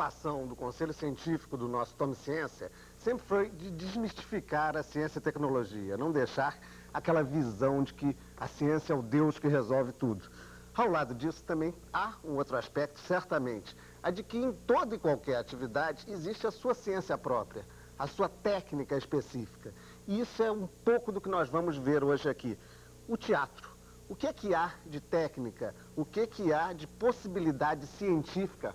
preocupação do Conselho Científico do nosso Tome Ciência sempre foi de desmistificar a ciência e a tecnologia, não deixar aquela visão de que a ciência é o Deus que resolve tudo. Ao lado disso também há um outro aspecto, certamente, a de que em toda e qualquer atividade existe a sua ciência própria, a sua técnica específica. E isso é um pouco do que nós vamos ver hoje aqui. O teatro. O que é que há de técnica? O que é que há de possibilidade científica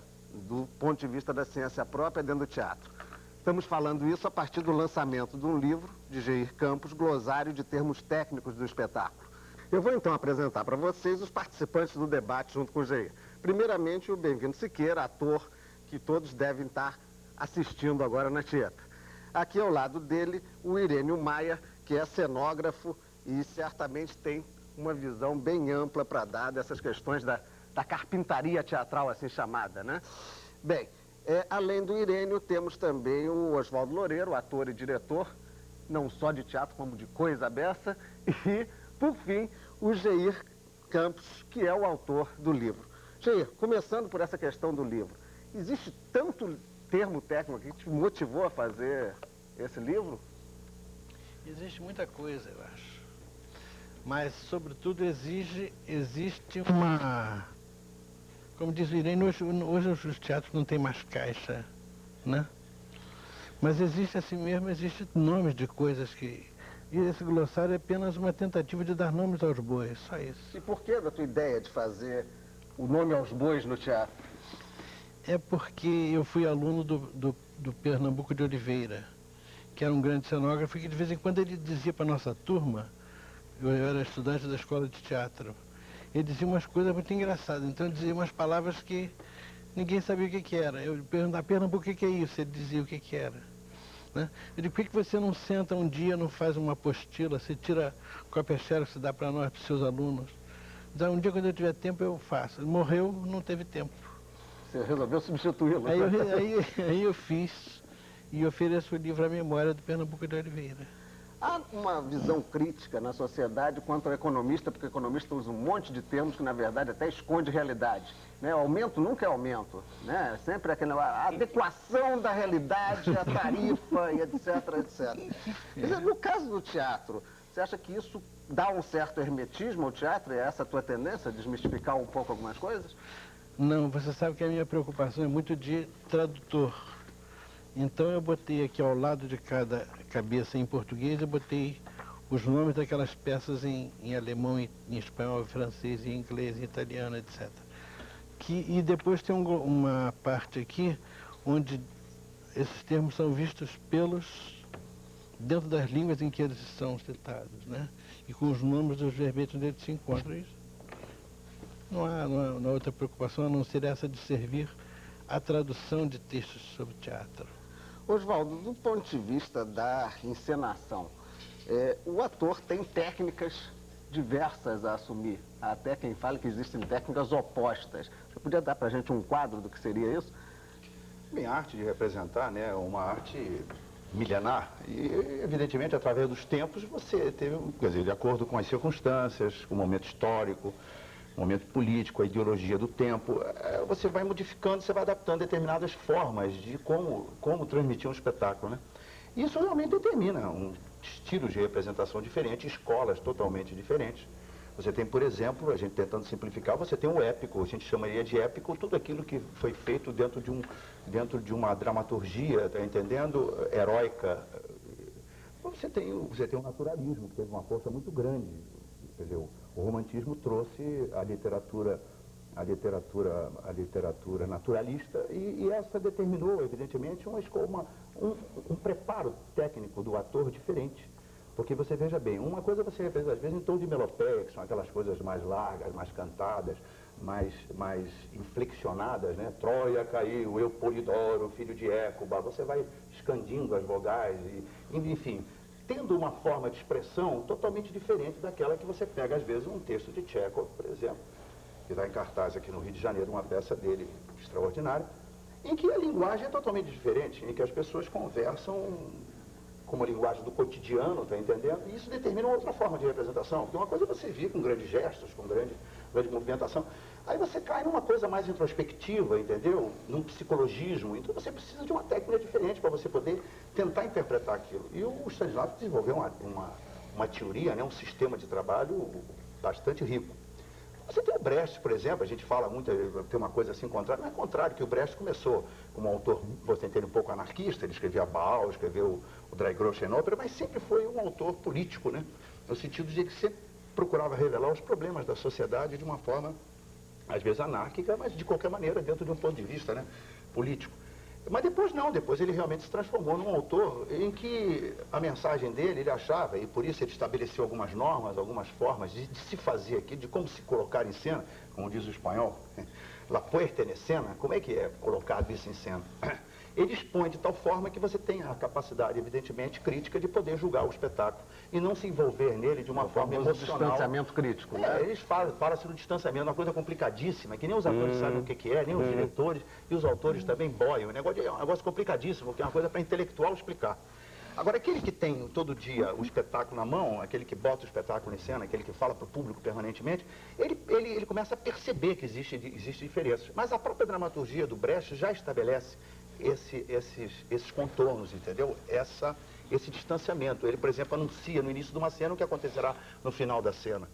do ponto de vista da ciência própria dentro do teatro? Estamos falando isso a partir do lançamento de um livro de Geir Campos, Glossário de Termos Técnicos do Espetáculo. Eu vou então apresentar para vocês os participantes do debate junto com o Geir. Primeiramente, o Bem-vindo Siqueira, ator que todos devem estar assistindo agora na Tieta. Aqui ao lado dele, o Irênio Maia, que é cenógrafo e certamente tem uma visão bem ampla para dar dessas questões da carpintaria teatral, assim chamada, né? Bem, além do Irênio, temos também o Oswaldo Loureiro, ator e diretor, não só de teatro, como de coisa beça, e, por fim, o Geir Campos, que é o autor do livro. Geir, começando por essa questão do livro, existe tanto termo técnico que te motivou a fazer esse livro? Existe muita coisa, eu acho. Mas, sobretudo, existe uma... Como diz o Irene, hoje os teatros não têm mais caixa, né? Mas existe assim mesmo, existem nomes de coisas que... E esse glossário é apenas uma tentativa de dar nomes aos bois, só isso. E por que da tua ideia de fazer o nome aos bois no teatro? É porque eu fui aluno do Pernambuco de Oliveira, que era um grande cenógrafo, e que de vez em quando ele dizia para a nossa turma, eu era estudante da escola de teatro, ele dizia umas coisas muito engraçadas, então ele dizia umas palavras que ninguém sabia o que era. Eu perguntava, Pernambuco, o que é isso? Ele dizia o que era. Né? Eu digo, por que você não senta um dia, não faz uma apostila, você tira cópia xerox, você dá para nós, para os seus alunos? Então, um dia, quando eu tiver tempo, eu faço. Ele morreu, não teve tempo. Você resolveu substituí-lo? Aí eu fiz e ofereço o livro à memória do Pernambuco de Oliveira. Há uma visão crítica na sociedade quanto ao economista, porque o economista usa um monte de termos que, na verdade, até esconde realidade. Né? O aumento nunca é aumento, né? Sempre a adequação da realidade, a tarifa, e etc, etc. Quer dizer, no caso do teatro, você acha que isso dá um certo hermetismo ao teatro? É essa a tua tendência, desmistificar um pouco algumas coisas? Não, você sabe que a minha preocupação é muito de tradutor. Então eu botei aqui ao lado de cada cabeça em português, eu botei os nomes daquelas peças em alemão, em espanhol, em francês, em inglês, em italiano, etc. E depois tem uma parte aqui onde esses termos são vistos dentro das línguas em que eles são citados, né? E com os nomes dos verbetes onde eles se encontram. Isso não há outra preocupação a não ser essa de servir a tradução de textos sobre teatro. Oswaldo, do ponto de vista da encenação, o ator tem técnicas diversas a assumir. Há até quem fala que existem técnicas opostas. Você podia dar para a gente um quadro do que seria isso? Bem, a arte de representar, né, é uma arte milenar e, evidentemente, através dos tempos, você teve, quer dizer, de acordo com as circunstâncias, com o momento histórico, o momento político, a ideologia do tempo, você vai modificando, você vai adaptando determinadas formas de como transmitir um espetáculo, né? Isso realmente determina estilos de representação diferentes, escolas totalmente diferentes. Você tem, por exemplo, a gente tentando simplificar, você tem o épico, a gente chamaria de épico tudo aquilo que foi feito dentro de uma dramaturgia, tá entendendo, heróica. Você tem o naturalismo, que teve uma força muito grande. Quer dizer, o romantismo trouxe a literatura naturalista e essa determinou, evidentemente, um preparo técnico do ator diferente. Porque você veja bem, uma coisa você representa às vezes em tom de melopeia, que são aquelas coisas mais largas, mais cantadas, mais inflexionadas, né? Troia caiu, eu Polidoro, filho de Écuba, você vai escandindo as vogais, enfim, tendo uma forma de expressão totalmente diferente daquela que você pega às vezes um texto de Tchekhov, por exemplo, que está em cartaz aqui no Rio de Janeiro, uma peça dele extraordinária, em que a linguagem é totalmente diferente, em que as pessoas conversam com uma linguagem do cotidiano, está entendendo? E isso determina uma outra forma de representação. Porque uma coisa é você vir com grandes gestos, com grande movimentação. Aí você cai numa coisa mais introspectiva, entendeu? Num psicologismo. Então você precisa de uma técnica diferente para você poder tentar interpretar aquilo. E o Stanislavski desenvolveu uma teoria, né, um sistema de trabalho bastante rico. Você tem o Brecht, por exemplo, a gente fala muito, tem uma coisa assim contrária, mas é contrário, que o Brecht começou como um autor, você entende, um pouco anarquista, ele escrevia Baal, escreveu o Drei Groschen Oper, mas sempre foi um autor político, né? No sentido de que sempre procurava revelar os problemas da sociedade de uma forma, às vezes anárquica, mas de qualquer maneira, dentro de um ponto de vista, né, político. Mas depois não, depois ele realmente se transformou num autor em que a mensagem dele, ele achava, e por isso ele estabeleceu algumas normas, algumas formas de se fazer aqui, de como se colocar em cena, como diz o espanhol, la puesta en escena, como é que é colocado isso em cena? Ele expõe de tal forma que você tem a capacidade, evidentemente, crítica de poder julgar o espetáculo e não se envolver nele de uma forma emocional. Distanciamento crítico, né? Eles falam-se no distanciamento, uma coisa complicadíssima, que nem os atores sabem o que é, nem os diretores e os autores também boiam. O negócio é um negócio complicadíssimo, que é uma coisa para intelectual explicar. Agora, aquele que tem todo dia o espetáculo na mão, aquele que bota o espetáculo em cena, aquele que fala para o público permanentemente, ele começa a perceber que existe diferenças. Mas a própria dramaturgia do Brecht já estabelece esses contornos, entendeu? Esse distanciamento. Ele, por exemplo, anuncia no início de uma cena o que acontecerá no final da cena.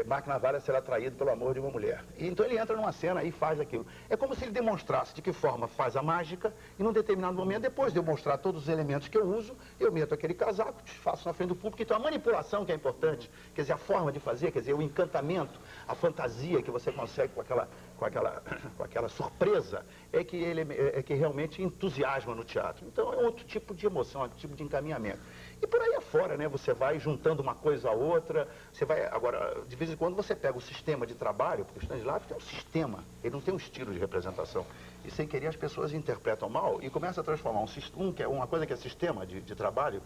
Mark Navalha será traído pelo amor de uma mulher. E então ele entra numa cena e faz aquilo. É como se ele demonstrasse de que forma faz a mágica e num determinado momento, depois de eu mostrar todos os elementos que eu uso, eu meto aquele casaco, faço na frente do público. Então a manipulação que é importante, quer dizer, a forma de fazer, quer dizer, o encantamento, a fantasia que você consegue com aquela surpresa, é que realmente entusiasma no teatro. Então é outro tipo de emoção, outro tipo de encaminhamento. E por aí afora, né, você vai juntando uma coisa a outra, você vai, agora, de vez em quando você pega o sistema de trabalho, porque o Stanislavski tem um sistema, ele não tem um estilo de representação. E sem querer as pessoas interpretam mal e começa a transformar uma coisa que é sistema de trabalho,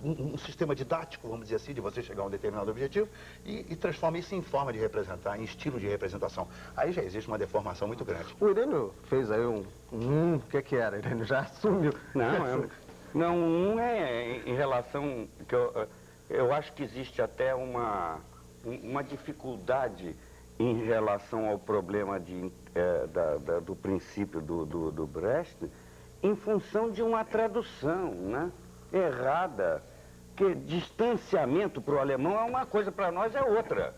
um sistema didático, vamos dizer assim, de você chegar a um determinado objetivo e transforma isso em forma de representar, em estilo de representação. Aí já existe uma deformação muito grande. O Irênio fez aí o que era, Irênio? Já assumiu. Não, é em relação, que eu acho que existe até uma dificuldade em relação ao problema do princípio do Brecht, em função de uma tradução, né, errada, que distanciamento para o alemão é uma coisa, para nós é outra.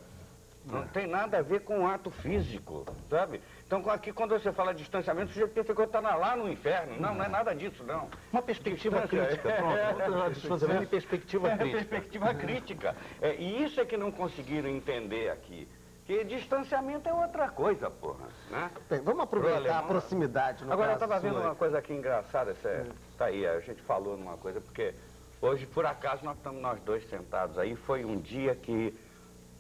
Não tem nada a ver com o ato físico, sabe? Então aqui quando você fala de distanciamento, o sujeito pensa que está lá no inferno. Não é nada disso, não. Uma perspectiva crítica, pronto. Perspectiva crítica. Perspectiva crítica. E isso é que não conseguiram entender aqui. Que distanciamento é outra coisa, porra, né? Bem, vamos aproveitar a proximidade. Agora eu estava vendo uma coisa aqui engraçada, tá aí, a gente falou numa coisa, porque hoje, por acaso, nós dois sentados aí, foi um dia que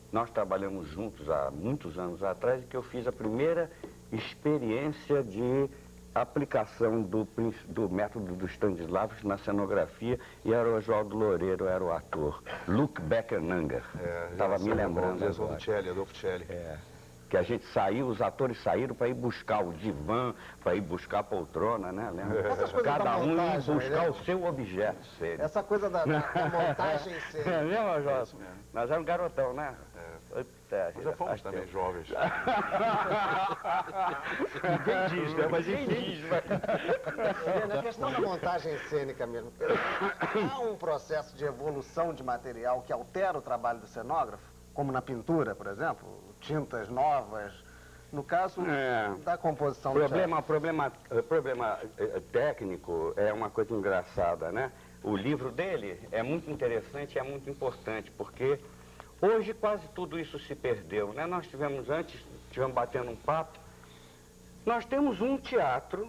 nós trabalhamos juntos há muitos anos atrás, e que eu fiz a primeira experiência de aplicação do método do Stanislavski na cenografia, e era o Oswaldo Loureiro, era o ator. Luc Beckernhanger. Estava me lembrando agora. Adolfo Celli. Que a gente saiu, os atores saíram para ir buscar o divã, para ir buscar a poltrona, né? Cada um ia buscar o seu objeto. Essa coisa da montagem em cena. Lembra, Jota? Nós éramos garotão, né? Nós já fomos também jovens. Ninguém diz, né? Mas enfim. Na questão da montagem cênica mesmo, há um processo de evolução de material que altera o trabalho do cenógrafo, como na pintura, por exemplo, tintas novas, no caso da composição do teatro. Problema técnico é uma coisa engraçada, né? O livro dele é muito interessante e é muito importante, porque hoje quase tudo isso se perdeu, né? Nós tivemos batendo um papo, nós temos um teatro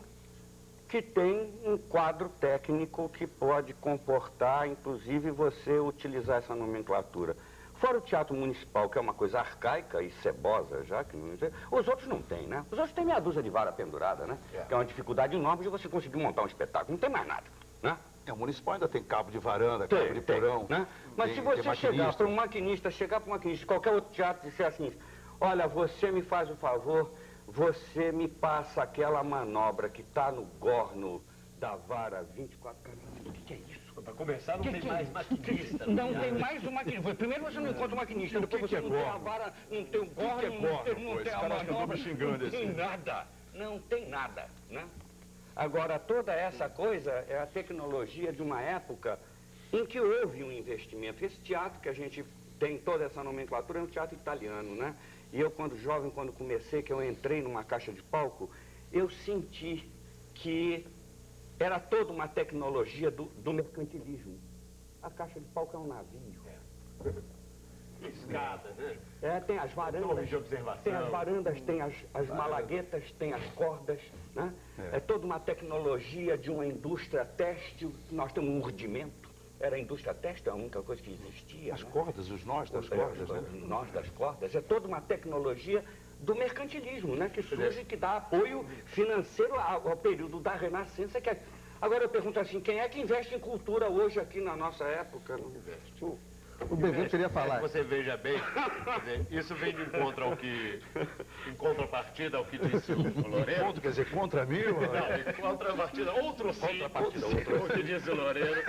que tem um quadro técnico que pode comportar, inclusive, você utilizar essa nomenclatura. Fora o teatro municipal, que é uma coisa arcaica e cebosa, já que não sei, os outros não têm, né? Os outros têm meia dúzia de vara pendurada, né? Que é uma dificuldade enorme de você conseguir montar um espetáculo. Não tem mais nada, né? O municipal ainda tem cabo de varanda, cabo de porão. Né? Mas se você chegar para um maquinista, qualquer outro teatro e disser assim, olha, você me faz o favor, você me passa aquela manobra que está no gorno da vara 24 caras. O que é isso? Para começar, não tem mais maquinista. Não tem mais o maquinista. Primeiro você não encontra o maquinista, depois você não tem a vara, não tem o gorro, não tem a manobra, não tem nada. Não tem nada, né? Agora, toda essa coisa é a tecnologia de uma época em que houve um investimento. Esse teatro que a gente tem, toda essa nomenclatura, é um teatro italiano, né? E eu, quando jovem, quando comecei, que eu entrei numa caixa de palco, eu senti que era toda uma tecnologia do mercantilismo. A caixa de palco é um navio. Escada, né? Tem as varandas. Torres de observação. Tem as varandas, tem as malaguetas, tem as cordas, né? É toda uma tecnologia de uma indústria têxtil. Nós temos um urdimento. Era a indústria têxtil, a única coisa que existia. As né? cordas, os nós das cordas, né? Os nós das cordas. É toda uma tecnologia do mercantilismo, né? Que surge, que dá apoio financeiro ao período da Renascença. Agora eu pergunto assim, quem é que investe em cultura hoje aqui na nossa época? Não investe. O Bem-vindo queria falar. Você veja bem, quer dizer, isso vem de encontro ao que, em contrapartida ao que disse o Loreno. Ponto, quer dizer, contra mim? Não, em contrapartida, outro sim, o que disse o Loreno,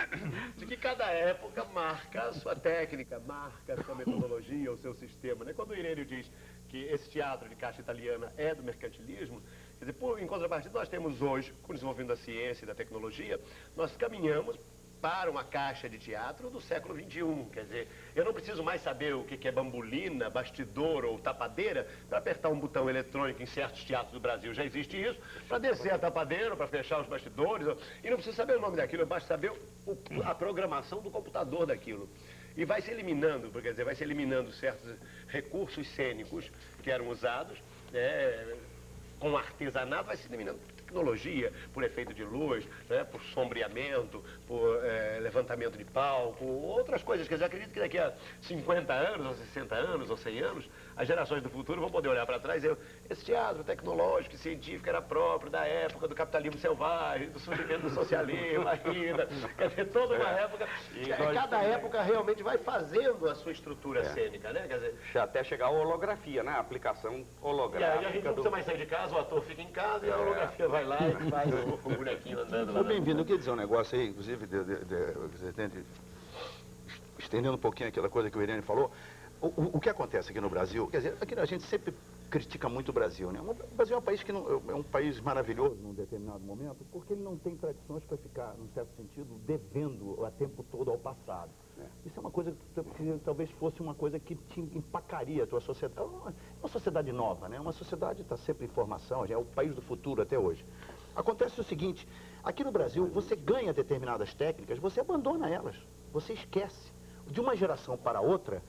de que cada época marca a sua técnica, marca a sua metodologia, o seu sistema. Né? Quando o Irênio diz que esse teatro de caixa italiana é do mercantilismo, quer dizer, em contrapartida, nós temos hoje, com o desenvolvimento da ciência e da tecnologia, nós caminhamos para uma caixa de teatro do século XXI. Quer dizer, eu não preciso mais saber o que é bambolina, bastidor ou tapadeira para apertar um botão eletrônico em certos teatros do Brasil. Já existe isso, para descer a tapadeira, para fechar os bastidores, e não preciso saber o nome daquilo, basta saber a programação do computador daquilo. E vai se eliminando, quer dizer, vai se eliminando certos recursos cênicos que eram usados, com artesanato, vai se eliminando tecnologia, por efeito de luz, né, por sombreamento, por levantamento de palco, outras coisas. Quer dizer, acredito que daqui a 50 anos, ou 60 anos, ou 100 anos, as gerações do futuro vão poder olhar para trás e dizer, esse teatro tecnológico e científico era próprio da época do capitalismo selvagem, do surgimento do socialismo ainda. Quer dizer, toda uma época. Cada época realmente vai fazendo a sua estrutura cênica, né? Quer dizer, até chegar a holografia, né? A aplicação holográfica. E aí a gente não precisa mais sair de casa, o ator fica em casa e a holografia vai lá e faz o bonequinho andando lá. Bem-vindo, eu queria dizer um negócio aí, inclusive, estendendo um pouquinho aquela coisa que o Irene falou. O que acontece aqui no Brasil, quer dizer, aqui a gente sempre critica muito o Brasil, né? O Brasil é um país que é um país maravilhoso num determinado momento, porque ele não tem tradições para ficar, num certo sentido, devendo a tempo todo ao passado. Isso é uma coisa que talvez fosse uma coisa que te empacaria a tua sociedade. Uma sociedade nova, né? Uma sociedade que está sempre em formação, é o país do futuro até hoje. Acontece o seguinte, aqui no Brasil, você ganha determinadas técnicas, você abandona elas, você esquece. De uma geração para outra,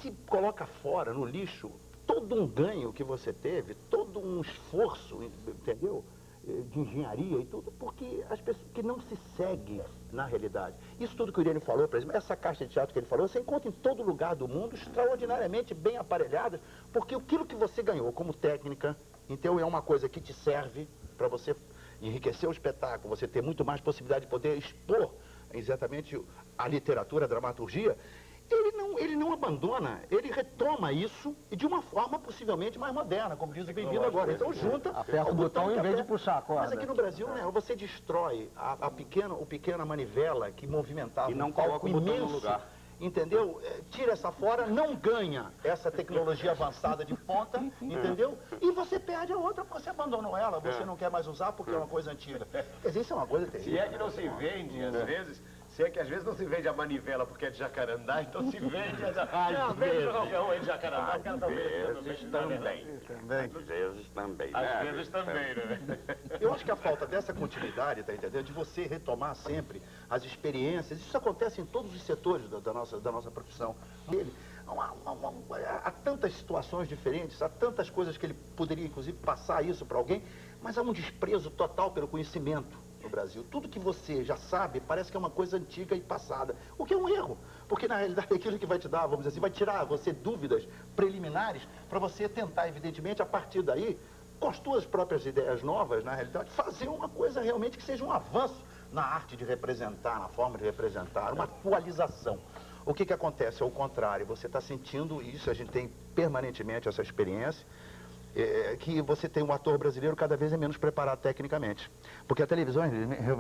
se coloca fora, no lixo, todo um ganho que você teve, todo um esforço, entendeu? De engenharia e tudo, porque as pessoas que não se seguem na realidade. Isso tudo que o Irene falou, por exemplo, essa caixa de teatro que ele falou, você encontra em todo lugar do mundo, extraordinariamente bem aparelhadas, porque aquilo que você ganhou como técnica, então é uma coisa que te serve para você enriquecer o espetáculo, você ter muito mais possibilidade de poder expor exatamente a literatura, a dramaturgia. Ele não abandona, ele retoma isso e de uma forma possivelmente mais moderna, como diz o Bem-vindo agora. Então junta, aperta o botão em vez de puxar a corda. Mas aqui no Brasil, né, você destrói a pequena manivela que movimentava e não um palco coloca o botão imenso, no lugar. entendeu? Tira essa fora, não ganha essa tecnologia avançada de ponta, entendeu? E você perde a outra, porque você abandonou ela, você não quer mais usar porque é uma coisa antiga. Quer dizer, isso é uma coisa terrível. Se é que não se vende, às vezes, se é que às vezes não se vende a manivela porque é de jacarandá, então se vende às vezes o avião é de jacarandá, o cara tá vendendo. Às vezes também, né? Às vezes também, né? Eu acho que a falta dessa continuidade, tá entendendo? De você retomar sempre as experiências, isso acontece em todos os setores da nossa profissão. Há tantas situações diferentes, há tantas coisas que ele poderia, inclusive, passar isso para alguém, mas há um desprezo total pelo conhecimento no Brasil. Tudo que você já sabe parece que é uma coisa antiga e passada, o que é um erro, porque na realidade é aquilo que vai te dar, vamos dizer assim, vai tirar você dúvidas preliminares para você tentar, evidentemente, a partir daí, com as tuas próprias ideias novas, na realidade, fazer uma coisa realmente que seja um avanço na arte de representar, na forma de representar, uma atualização. O que acontece? Ao contrário, você está sentindo isso, a gente tem permanentemente essa experiência, que você tem um ator brasileiro cada vez é menos preparado tecnicamente. Porque a televisão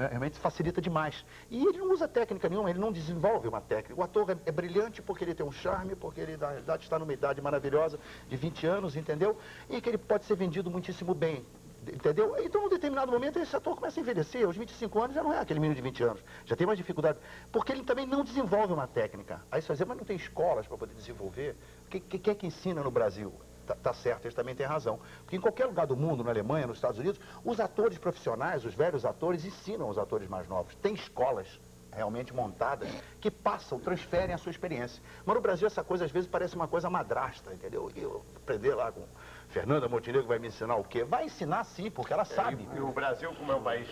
realmente facilita demais. E ele não usa técnica nenhuma, ele não desenvolve uma técnica. O ator é brilhante porque ele tem um charme, porque ele está numa idade maravilhosa de 20 anos, entendeu? E que ele pode ser vendido muitíssimo bem. Entendeu? Então, em um determinado momento, esse ator começa a envelhecer. Aos 25 anos já não é aquele menino de 20 anos. Já tem mais dificuldade. Porque ele também não desenvolve uma técnica. Aí você vai dizer, mas não tem escolas para poder desenvolver? Quem é que ensina no Brasil? Tá certo, eles também têm razão. Porque em qualquer lugar do mundo, na Alemanha, nos Estados Unidos, os atores profissionais, os velhos atores, ensinam os atores mais novos. Tem escolas realmente montadas que passam, transferem a sua experiência. Mas no Brasil essa coisa às vezes parece uma coisa madrasta, entendeu? Eu aprender lá com Fernanda Montenegro vai me ensinar o quê? Vai ensinar sim, porque ela sabe. E o Brasil, como é um país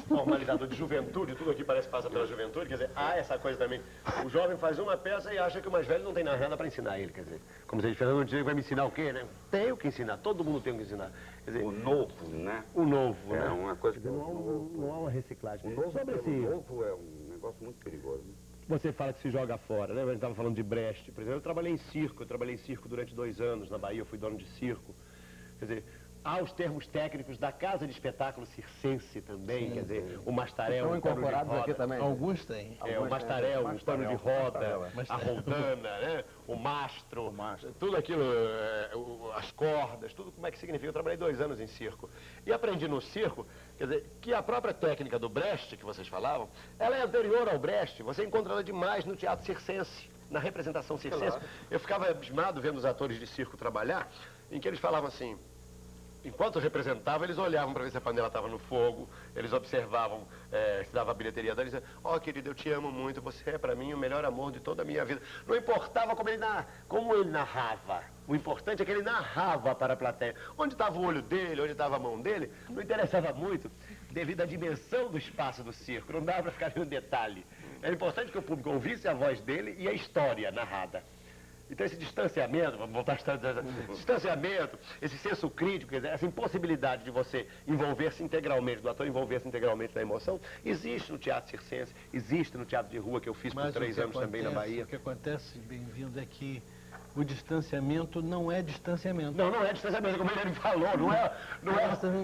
formalizador de juventude, tudo aqui parece que passa pela juventude, quer dizer, há essa coisa também. O jovem faz uma peça e acha que o mais velho não tem nada para ensinar ele, quer dizer. Como se Fernanda Montenegro vai me ensinar o quê, né? Tem o que ensinar, todo mundo tem o que ensinar. Quer dizer, O novo, né? o novo, É né? uma coisa que... Não há uma reciclagem. O novo, Sobre o esse, novo é um negócio muito perigoso. Né? você fala que se joga fora, né? A gente estava falando de Brecht, por exemplo. Eu trabalhei em circo durante 2 anos na Bahia, eu fui dono de circo. Quer dizer, há os termos técnicos da Casa de Espetáculo Circense também, quer dizer, o mastarel, Estão o pano de incorporados roda. aqui também. Alguns têm. O mastarel, o pano de roda, a roldana, né? O mastro, tudo aquilo, as cordas, tudo como é que significa. Eu trabalhei 2 anos em circo. E aprendi no circo, quer dizer, que a própria técnica do Brecht, que vocês falavam, ela é anterior ao Brecht. Você encontra ela demais no teatro circense, na representação circense. Eu ficava abismado vendo os atores de circo trabalhar, em que eles falavam assim... Enquanto representavam, eles olhavam para ver se a panela estava no fogo, eles observavam se dava a bilheteria dela e diziam, querido, eu te amo muito, você é para mim o melhor amor de toda a minha vida. Não importava como ele narrava, o importante é que ele narrava para a plateia. Onde estava o olho dele, onde estava a mão dele, não interessava muito, devido à dimensão do espaço do circo, não dava para ficar no detalhe. Era importante que o público ouvisse a voz dele e a história narrada. Então esse distanciamento, vamos voltar a distanciamento, esse senso crítico, quer dizer, essa impossibilidade de você envolver-se integralmente, do ator envolver-se integralmente na emoção, existe no teatro circense, existe no teatro de rua, que eu fiz por 3 anos também na Bahia. O que acontece, bem-vindo, é que o distanciamento não é distanciamento. Não é distanciamento, como ele falou, é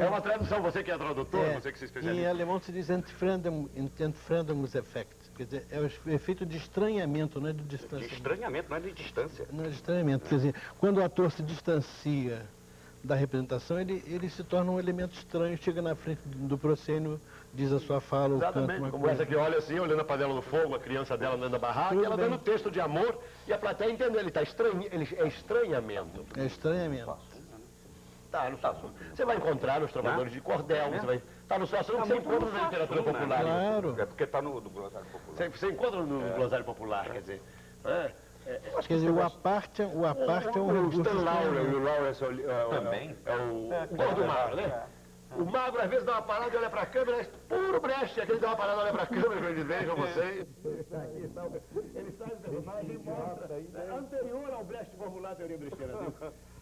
uma tradução, você que é tradutor, você que se especializa. Em alemão se diz Entfremdungseffekt, quer dizer, é o efeito de estranhamento, não é de distanciamento. De estranhamento, não é de distância. Não é de estranhamento, quer dizer, quando o ator se distancia da representação, ele se torna um elemento estranho, chega na frente do proscênio, diz a sua fala, ou canta uma Como coisa. essa que olha assim, olhando a panela do fogo, a criança dela andando na barraca, e ela dando texto de amor, e a plateia entendendo, ele é estranhamento. É estranhamento. Tá, você vai encontrar nos trovadores de cordel, você vai... Tá no seu assunto, você encontra na literatura popular. Claro. É porque está no glossário popular. Você encontra no glossário popular, quer dizer... Quer dizer, o aparte é um recurso. Stan Laurel e estranho. o Lawrence Também. é o gordo magro, né? O magro às vezes dá uma parada e olha pra câmera, é puro Brecht, aquele dá uma parada e olha pra câmera, quando eles vejam você. Ele sai do personagem e mostra. É anterior ao Brecht formular a teoria brechiana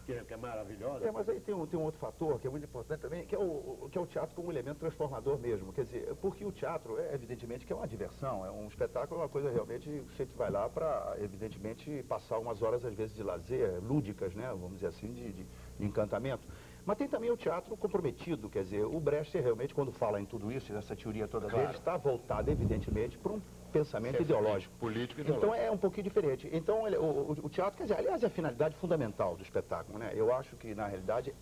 dele, que é maravilhosa. Mas aí tem um outro fator que é muito importante também, que é o teatro como elemento transformador mesmo. Quer dizer, porque o teatro, evidentemente, que é uma diversão, é um espetáculo, é uma coisa realmente, você vai lá para, evidentemente, passar umas horas, às vezes, de lazer, lúdicas, né, vamos dizer assim, de encantamento. Mas tem também o teatro comprometido, quer dizer, o Brecht realmente, quando fala em tudo isso, essa teoria toda dele, está voltada, evidentemente, para um pensamento ideológico. Político e ideológico. Então é um pouquinho diferente. Então o teatro, quer dizer, aliás, é a finalidade fundamental do espetáculo, né? Eu acho que, na realidade,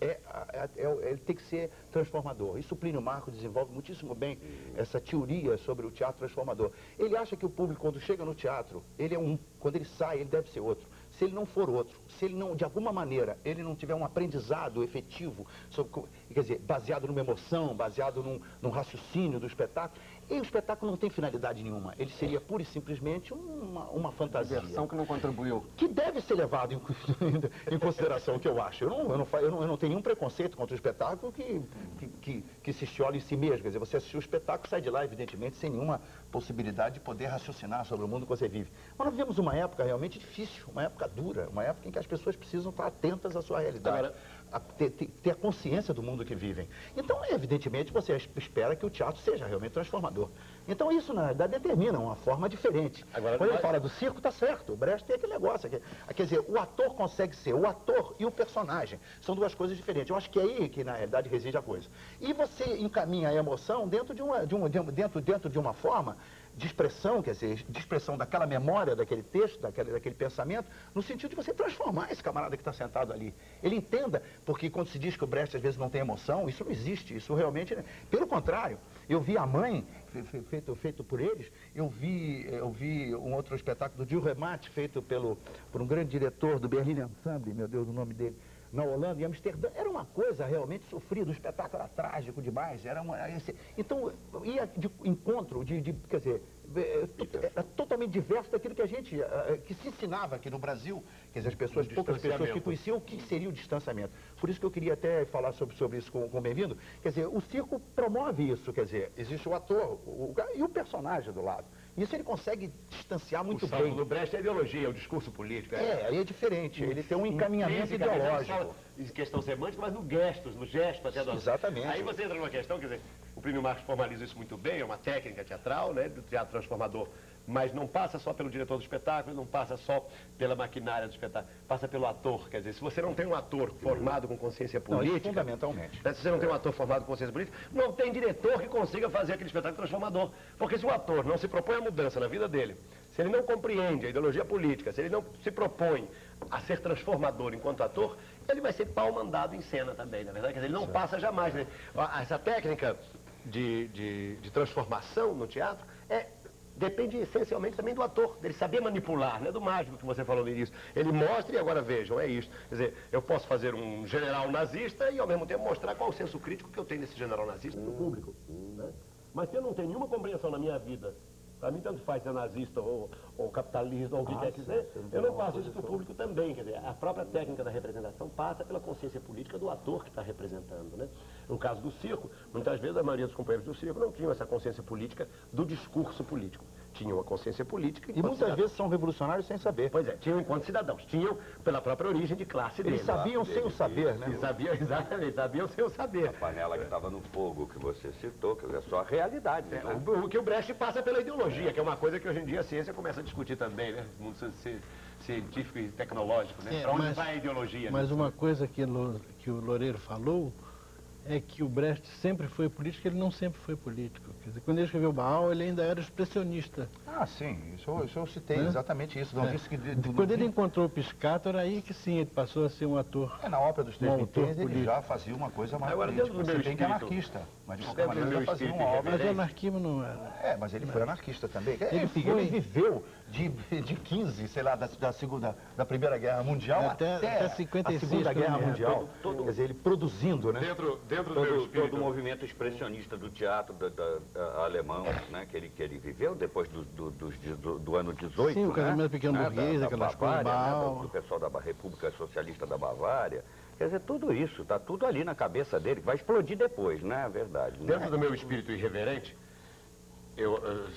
ele tem que ser transformador. Isso o Plínio Marcos desenvolve muitíssimo bem, essa teoria sobre o teatro transformador. Ele acha que o público, quando chega no teatro, ele é um, quando ele sai, ele deve ser outro. Se ele não for outro, se ele não, de alguma maneira, ele não tiver um aprendizado efetivo, quer dizer, baseado numa emoção, baseado num raciocínio do espetáculo, e o espetáculo não tem finalidade nenhuma. Ele seria pura e simplesmente uma fantasia. Diversão que não contribuiu. Que deve ser levado em consideração, o que eu acho. Eu não tenho nenhum preconceito contra o espetáculo que se estiola em si mesmo. Quer dizer, você assistiu o espetáculo, sai de lá, evidentemente, sem nenhuma possibilidade de poder raciocinar sobre o mundo que você vive. Mas nós vivemos uma época realmente difícil, uma época dura, uma época em que as pessoas precisam estar atentas à sua realidade, ter a consciência do mundo que vivem. Então, evidentemente, você espera que o teatro seja realmente transformador. Então isso, na verdade, determina uma forma diferente. Agora, quando ele fala do circo, tá certo. O Brecht tem aquele negócio. Quer dizer, o ator consegue ser o ator e o personagem. São duas coisas diferentes. Eu acho que é aí que, na realidade, reside a coisa. E você encaminha a emoção dentro de uma forma de expressão, quer dizer, de expressão daquela memória, daquele texto, daquele pensamento, no sentido de você transformar esse camarada que está sentado ali. Ele entenda, porque quando se diz que o Brecht às vezes não tem emoção, isso não existe, isso realmente... Pelo contrário, eu vi A Mãe, feito por eles, eu vi um outro espetáculo do Gil Remat, feito por um grande diretor do Berlin Ensemble, meu Deus, o nome dele, na Holanda, em Amsterdã, era uma coisa realmente sofrida, o espetáculo era trágico demais, então ia de encontro, quer dizer, era totalmente diverso daquilo que que se ensinava aqui no Brasil, quer dizer, poucas pessoas que conheciam o que seria o distanciamento. Por isso que eu queria até falar sobre isso com o Bem-vindo, quer dizer, o circo promove isso, quer dizer, existe o ator e o personagem do lado. Isso ele consegue distanciar muito bem. O do Brecht é a ideologia, é o discurso político. Aí é diferente, ele tem um encaminhamento ideológico. Em questão semântica, mas no gesto até do... Exatamente. Aí você entra numa questão, quer dizer, o Plínio Marcos formaliza isso muito bem, é uma técnica teatral, né, do teatro transformador, mas não passa só pelo diretor do espetáculo, não passa só pela maquinária do espetáculo, passa pelo ator, quer dizer, se você não tem um ator formado com consciência política... Não, fundamentalmente. Se você não tem um ator formado com consciência política, não tem diretor que consiga fazer aquele espetáculo transformador, porque se o ator não se propõe a mudança na vida dele, se ele não compreende a ideologia política, se ele não se propõe a ser transformador enquanto ator, ele vai ser pau mandado em cena também, na verdade, quer dizer, ele não passa jamais, né? Essa técnica de transformação no teatro depende essencialmente também do ator, dele saber manipular, né? Do mágico que você falou no início. Ele mostra e agora vejam, é isso. Quer dizer, eu posso fazer um general nazista e ao mesmo tempo mostrar qual o senso crítico que eu tenho desse general nazista no público, né? Mas se eu não tenho nenhuma compreensão na minha vida, para mim tanto faz ser nazista ou capitalista ou o que quer que seja, eu não passo isso para o público também. Quer dizer, a própria técnica da representação passa pela consciência política do ator que está representando, né? No caso do circo, muitas vezes a maioria dos companheiros do circo não tinham essa consciência política do discurso político. Tinham a consciência política E muitas vezes são revolucionários sem saber. Pois é, tinham enquanto cidadãos, tinham pela própria origem de classe deles. Eles sabiam sem o saber, né? Sabiam, exatamente, sabiam sem o saber. A panela que estava no fogo que você citou, que é só a realidade, né? O que o Brecht passa pela ideologia, que é uma coisa que hoje em dia a ciência começa a discutir também, né? O mundo científico e tecnológico, né? Para onde vai a ideologia? Mas uma coisa que o Loureiro falou é que o Brecht sempre foi político, ele não sempre foi político. Quer dizer, quando ele escreveu Baal, ele ainda era expressionista. Ah, sim, isso eu citei, exatamente isso. Não disse que Quando ele encontrou o Piscator, aí que sim, ele passou a ser um ator. Na ópera dos Três Vinténs ele já fazia uma coisa mais Agora, política. dentro do meu Você tem que é espírito- anarquista, mas de qualquer dentro do maneira meu ele fazia uma espírito obra... Mas o anarquismo não era. Mas ele foi anarquista também. Ele Ele viveu de 15, sei lá, da Primeira Guerra Mundial Até 56, a Segunda Guerra pelo menos. Mundial. Quer dizer, ele produzindo, né? Dentro do meu Todo espírito... o movimento expressionista do teatro alemão, né, que ele viveu depois do ano 18, Sim, o casamento né? pequeno burguês, aquelas coisas, Baal. do pessoal da República Socialista da Bavária. Quer dizer, tudo isso, está tudo ali na cabeça dele, que vai explodir depois, né? É verdade. Né? Dentro do meu espírito irreverente,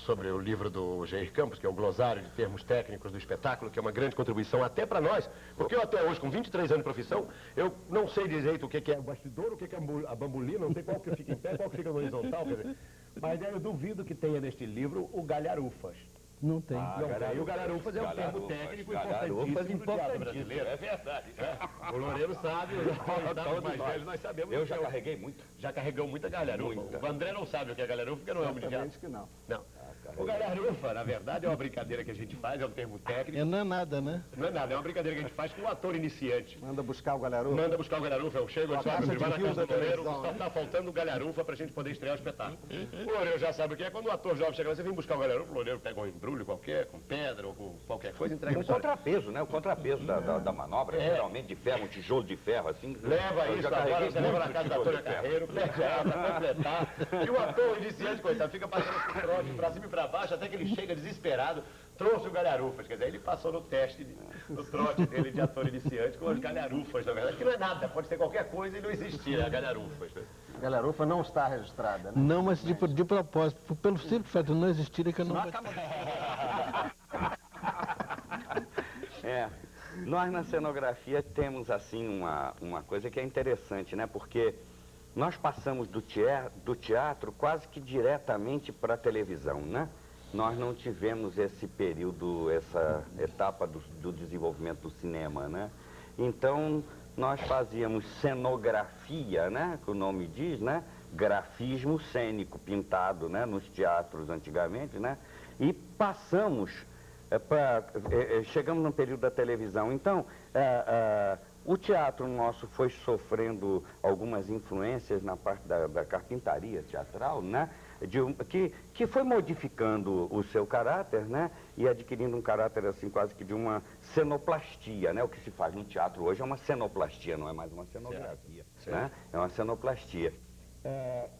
sobre o livro do Jair Campos, que é o glossário de termos técnicos do espetáculo, que é uma grande contribuição até para nós, porque eu até hoje, com 23 anos de profissão, eu não sei direito o que é o bastidor, o que é a bambolina, não sei qual que fica em pé, qual que fica no horizontal, quer dizer, mas eu duvido que tenha neste livro o galharufas. Não tem. E o galharufas é um termo técnico importantíssimo do teatro brasileiro. É verdade. O Loureiro sabe, os mais velhos, nós sabemos. Eu já carreguei muito. Já carregou muita galharufa. Muita. O André não sabe o que é galharufa, porque não é homem de teatro. que não. Não. O galharufa, na verdade, é uma brincadeira que a gente faz, é um termo técnico. Não é nada, né? Não é nada, é uma brincadeira que a gente faz com o ator iniciante. Manda buscar o garoto. Manda buscar o galharufa, eu chego, eu caixa digo, vai de na fio casa da do Loureiro, televisão, só tá faltando o galharufa pra gente poder estrear o espetáculo. O Loureiro já sabe o que é, quando o ator jovem chega lá, você vem buscar o galharufa, o Loureiro pega um embrulho qualquer, com pedra ou com qualquer coisa e entrega Um no história. contrapeso, né? O contrapeso da manobra, geralmente de ferro, um tijolo de ferro, assim. Leva Eu isso já agora, carreguei você leva na muito casa da tijolo Tônia de ferro. Carreiro, pede ela pra completar. E o ator iniciante, coitado, fica passando esse trote pra cima e pra baixo, até que ele chega desesperado, trouxe o galharufas. Quer dizer, ele passou no teste, no trote dele de ator iniciante com as galharufas, na verdade, que não é nada, pode ser qualquer coisa e não existia a galharufas. Né? A galharufa não está registrada, né? Não, mas de propósito. Pelo simples fato de não existir é que eu não... Nós na cenografia temos assim uma coisa que é interessante, né? Porque nós passamos do teatro quase que diretamente para a televisão, né? Nós não tivemos esse período, essa etapa do desenvolvimento do cinema, né? Então, nós fazíamos cenografia, né? Que o nome diz, né? Grafismo cênico pintado, né? Nos teatros antigamente, né? E passamos chegamos no período da televisão. Então, o teatro nosso foi sofrendo algumas influências na parte da carpintaria teatral, né? Que foi modificando o seu caráter, né? E adquirindo um caráter, assim, quase que de uma cenoplastia, né? O que se faz no teatro hoje é uma cenoplastia, não é mais uma cenografia, né? É uma cenoplastia.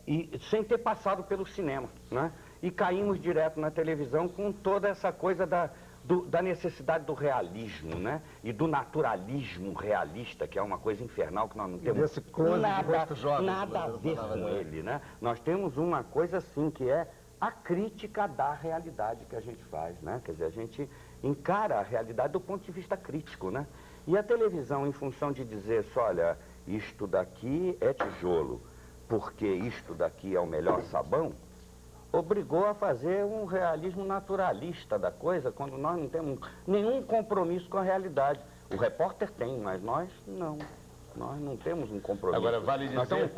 E sem ter passado pelo cinema, né? E caímos direto na televisão com toda essa coisa da necessidade do realismo, né? E do naturalismo realista, que é uma coisa infernal que nós não temos nada a ver com ele, né? Nós temos uma coisa assim, que é a crítica da realidade que a gente faz, né? Quer dizer, a gente encara a realidade do ponto de vista crítico, né? E a televisão, em função de dizer, olha, isto daqui é tijolo, porque isto daqui é o melhor sabão, obrigou a fazer um realismo naturalista da coisa, quando nós não temos nenhum compromisso com a realidade. O repórter tem, mas nós não. Nós não temos um compromisso. Agora, vale dizer... Nós estamos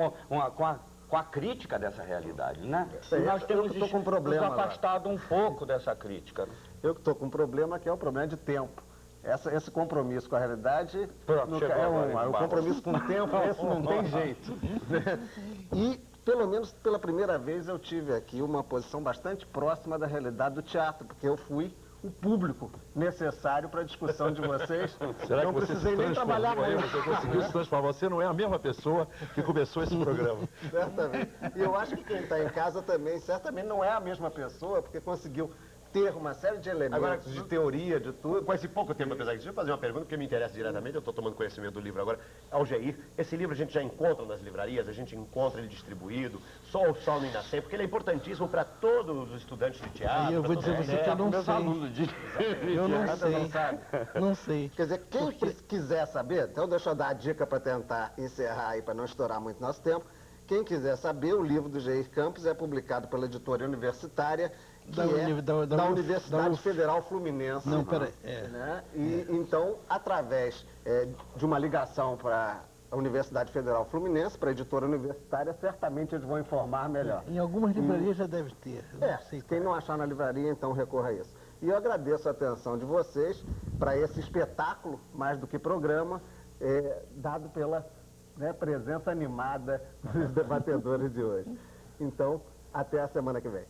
com a crítica dessa realidade, né? Sei, E nós temos eu tô com um problema nos afastado um pouco dessa crítica. Eu que estou com um problema que é o problema de tempo. Esse compromisso com a realidade Pronto, chegou agora, o compromisso com o tempo, esse não tem jeito. Né? E, pelo menos pela primeira vez, eu tive aqui uma posição bastante próxima da realidade do teatro, porque eu fui o público necessário para a discussão de vocês. Será não que você precisei nem trabalhar muito. Você conseguiu se transformar. Você não é a mesma pessoa que começou esse programa. Certamente. E eu acho que quem está em casa também, certamente não é a mesma pessoa, porque conseguiu ter uma série de elementos, Agora, de teoria, de tudo. Com esse pouco tempo, apesar disso, deixa eu fazer uma pergunta, porque me interessa diretamente, eu estou tomando conhecimento do livro agora. Algeir, esse livro a gente já encontra nas livrarias, a gente encontra ele distribuído, só o Sol no Inacem, porque ele é importantíssimo para todos os estudantes de teatro. Aí eu vou dizer você que eu não sei. Eu não sei. Não sabe. Não sei. Quer dizer, quem quiser saber, então deixa eu dar a dica para tentar encerrar aí, para não estourar muito nosso tempo. Quem quiser saber, o livro do Geir Campos é publicado pela Editora Universitária, que da Universidade Federal Fluminense. Não, peraí. Né? E, então, através de uma ligação para a Universidade Federal Fluminense, para a Editora Universitária, certamente eles vão informar melhor. Em algumas livrarias já deve ter. Não sei quem não achar na livraria, então recorra a isso. E eu agradeço a atenção de vocês para esse espetáculo, mais do que programa, dado pela presença animada dos debatedores de hoje. Então, até a semana que vem.